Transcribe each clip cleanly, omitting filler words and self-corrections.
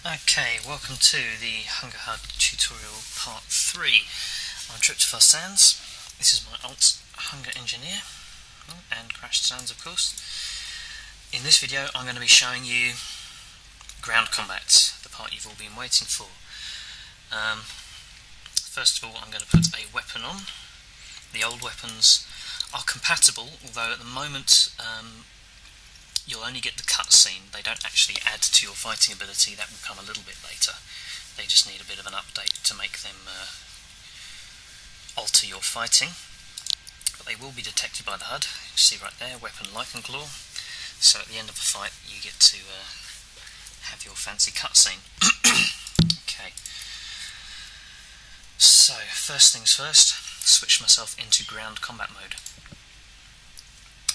Okay, welcome to the Hunger Hug tutorial part 3 on Tryptophan Sands. This is my alt Hunger Engineer and Crashed Sands, of course. In this video I'm going to be showing you ground combat, the part you've all been waiting for. First of all, I'm going to put a weapon on. The old weapons are compatible, although at the moment you'll only get the cutscene. They don't actually add to your fighting ability. That will come a little bit later. They just need a bit of an update to make them alter your fighting. But they will be detected by the HUD. You see right there, weapon Lichen Claw. So at the end of the fight you get to have your fancy cutscene. Okay. So, first things first, switch myself into ground combat mode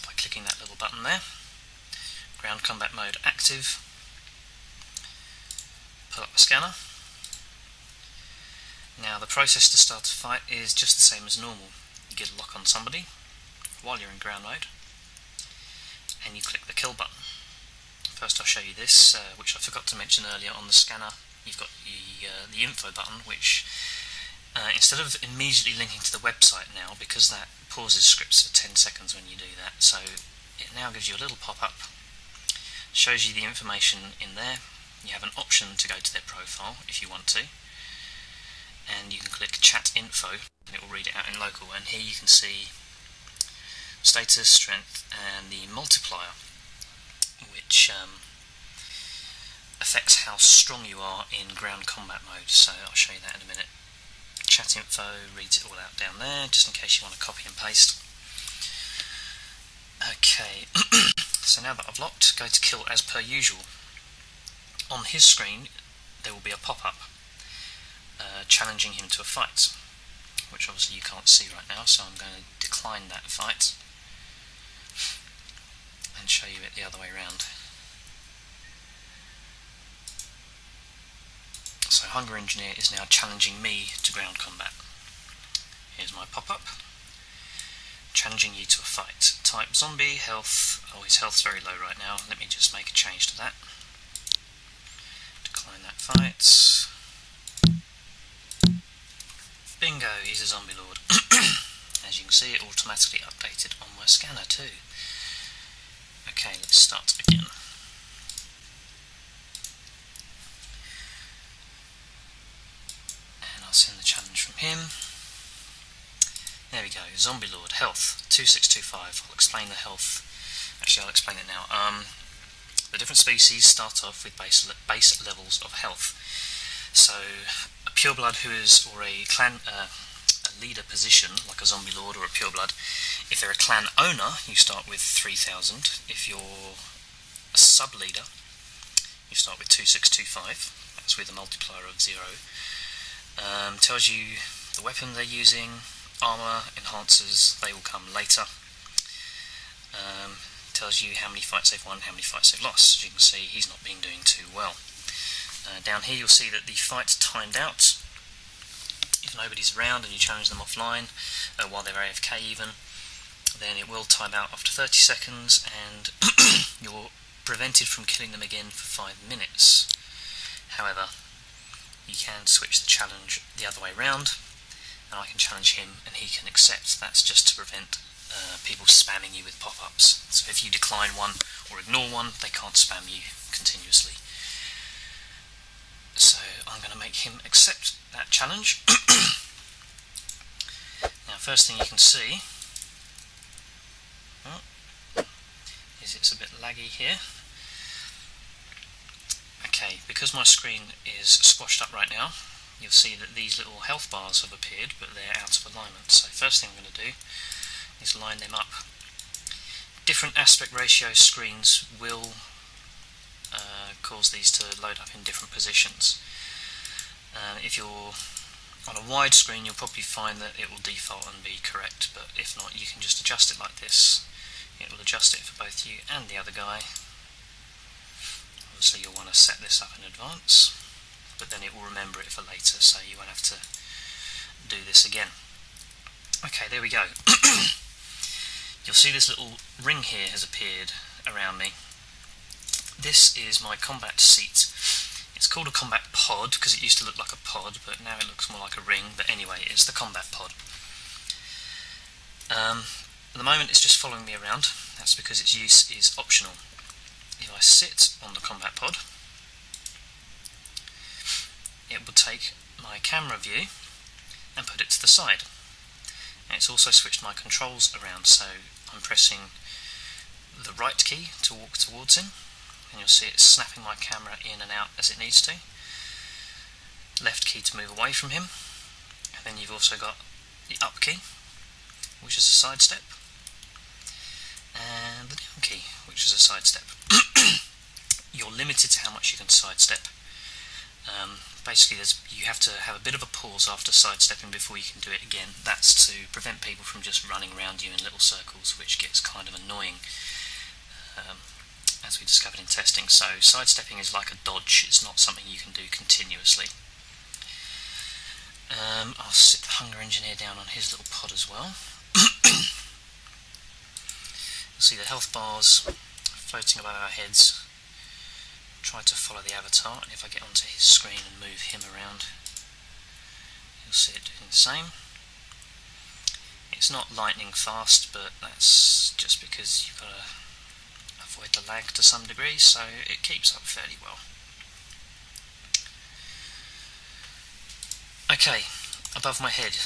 by clicking that little button there. Ground combat mode active. Pull up the scanner. Now the process to start a fight is just the same as normal. You get a lock on somebody while you're in ground mode and you click the kill button. First I'll show you this, which I forgot to mention earlier. On the scanner you've got the info button, which instead of immediately linking to the website now, because that pauses scripts for 10 seconds when you do that, so it now gives you a little pop-up. Shows you the information in there. You have an option to go to their profile if you want to, and you can click chat info and it will read it out in local, and here you can see status, strength and the multiplier, which affects how strong you are in ground combat mode. So I'll show you that in a minute. Chat info reads it all out down there, just in case you want to copy and paste. Okay. So now that I've locked, go to kill as per usual. On his screen there will be a pop-up challenging him to a fight, which obviously you can't see right now, so I'm going to decline that fight and show you it the other way around. So Hunger Engineer is now challenging me to ground combat. Here's my pop-up. Challenging you to a fight. Type zombie, health. Oh, his health's very low right now. Let me just make a change to that. Decline that fight. Bingo, he's a zombie lord. As you can see, it automatically updated on my scanner too. Okay, let's start again. And I'll send the challenge from him. There we go, Zombie Lord, health, 2625. I'll explain the health. Actually, I'll explain it now. The different species start off with base levels of health. So, a pureblood who is, or a clan, a leader position, like a Zombie Lord or a pureblood, if they're a clan owner, you start with 3000. If you're a sub-leader, you start with 2625. That's with a multiplier of 0. Tells you the weapon they're using. Armour, enhancers, they will come later. Tells you how many fights they've won, how many fights they've lost. As you can see, he's not been doing too well. Down here you'll see that the fight's timed out. If nobody's around and you challenge them offline, while they're AFK even, then it will time out after 30 seconds and you're prevented from killing them again for 5 minutes. However, you can switch the challenge the other way round, and I can challenge him and he can accept. That's just to prevent people spamming you with pop-ups. So if you decline one or ignore one, they can't spam you continuously. So I'm going to make him accept that challenge. Now, first thing you can see is it's a bit laggy here. Okay, because my screen is squashed up right now, you'll see that these little health bars have appeared, but they're out of alignment. So first thing I'm going to do is line them up. Different aspect ratio screens will cause these to load up in different positions. If you're on a wide screen, you'll probably find that it will default and be correct, but if not, you can just adjust it like this. It will adjust it for both you and the other guy. Obviously you'll want to set this up in advance, but then it will remember it for later, so you won't have to do this again. Okay, there we go. You'll see this little ring here has appeared around me. This is my combat seat. It's called a combat pod because it used to look like a pod, but now it looks more like a ring. But anyway, it's the combat pod. At the moment it's just following me around. That's because its use is optional. If I sit on the combat pod, it will take my camera view and put it to the side. And it's also switched my controls around, so I'm pressing the right key to walk towards him, and you'll see it snapping my camera in and out as it needs to. Left key to move away from him, and then you've also got the up key, which is a sidestep, and the down key, which is a sidestep. You're limited to how much you can sidestep. Basically, you have to have a bit of a pause after sidestepping before you can do it again. That's to prevent people from just running around you in little circles, which gets kind of annoying, as we discovered in testing. So sidestepping is like a dodge, it's not something you can do continuously. I'll sit the Hunger Engineer down on his little pod as well. You'll see the health bars floating above our heads. Try to follow the avatar, and if I get onto his screen and move him around, you'll see it doing the same. It's not lightning fast, but that's just because you've got to avoid the lag to some degree, so it keeps up fairly well. Okay, above my head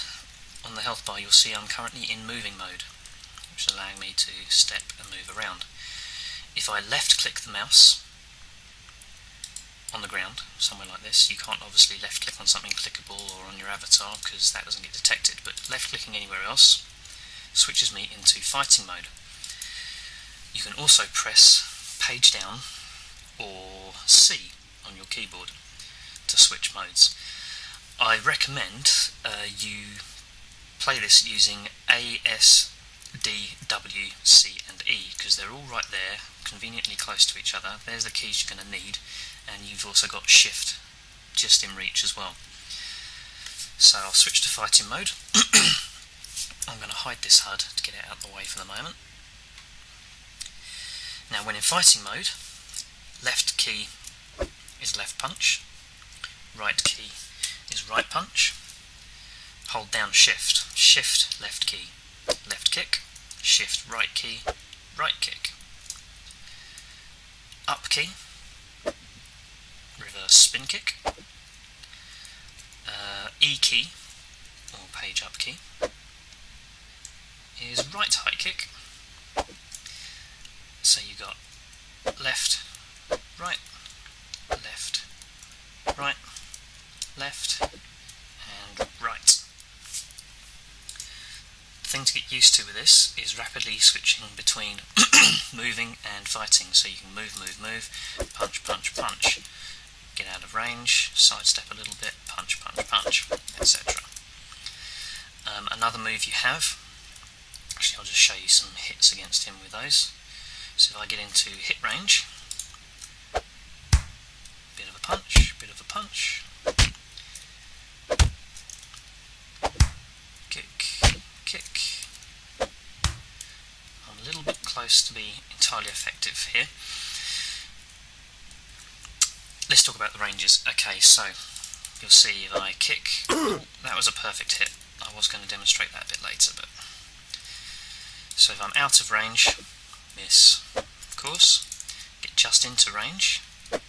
on the health bar you'll see I'm currently in moving mode, which is allowing me to step and move around. If I left click the mouse on the ground, somewhere like this, you can't obviously left click on something clickable or on your avatar because that doesn't get detected, but left clicking anywhere else switches me into fighting mode. You can also press page down or C on your keyboard to switch modes. I recommend you play this using A, S, D, W, C and E because they're all right there, conveniently close to each other. There's the keys you're going to need, and you've also got Shift just in reach as well. So I'll switch to fighting mode. I'm going to hide this HUD to get it out of the way for the moment. Now when in fighting mode, left key is left punch, right key is right punch. Hold down Shift, Shift left key, left kick, Shift right key, right kick. Up key, reverse spin kick. E key, or page up key, is right high kick. So you got left, right, left, right, left, and right. The thing to get used to with this is rapidly switching between moving and fighting. So you can move, move, move, punch, punch, punch, get out of range, sidestep a little bit, punch, punch, punch, etc. Another move you have, actually I'll just show you some hits against him with those. So if I get into hit range, bit of a punch, bit of a punch, kick, kick. I'm a little bit close to be entirely effective here. Let's talk about the ranges. Okay, so you'll see if I kick, that was a perfect hit. I was going to demonstrate that a bit later, but so if I'm out of range, miss, of course. Get just into range. The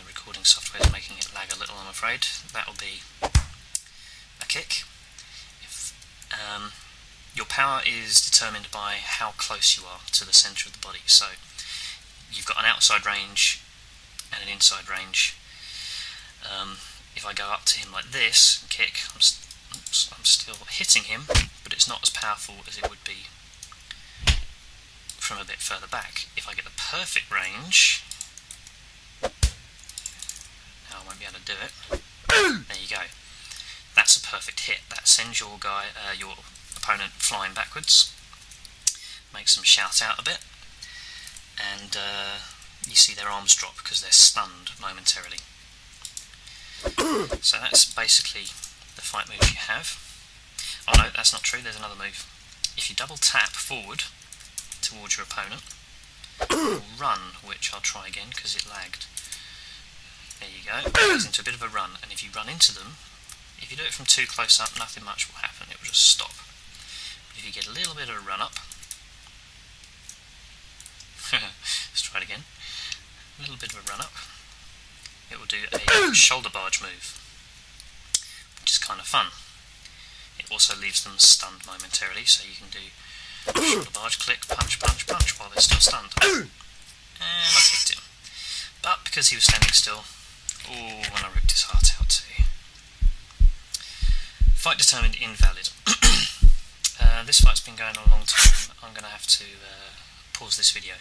recording software is making it lag a little, I'm afraid. That'll be a kick. Your power is determined by how close you are to the centre of the body. So you've got an outside range and an inside range. If I go up to him like this and kick, I'm still hitting him, but it's not as powerful as it would be from a bit further back. If I get the perfect range, now I won't be able to do it. There you go. That's a perfect hit. That sends your opponent flying backwards, makes them shout out a bit, and you see their arms drop because they're stunned momentarily. So that's basically the fight moves you have. Oh no, that's not true, there's another move. If you double tap forward towards your opponent, or run, which I'll try again because it lagged. There you go. It goes into a bit of a run, and if you run into them, if you do it from too close up, nothing much will happen, it will just stop. But if you get a little bit of a run up, let's try it again, a little bit of a run up, it will do a shoulder barge move, which is kind of fun. It also leaves them stunned momentarily, so you can do shoulder barge, click, punch, punch, punch while they're still stunned. And I kicked him. But because he was standing still, oh, and I ripped his heart out too. Fight determined invalid. This fight's been going on a long time. I'm going to have to pause this video.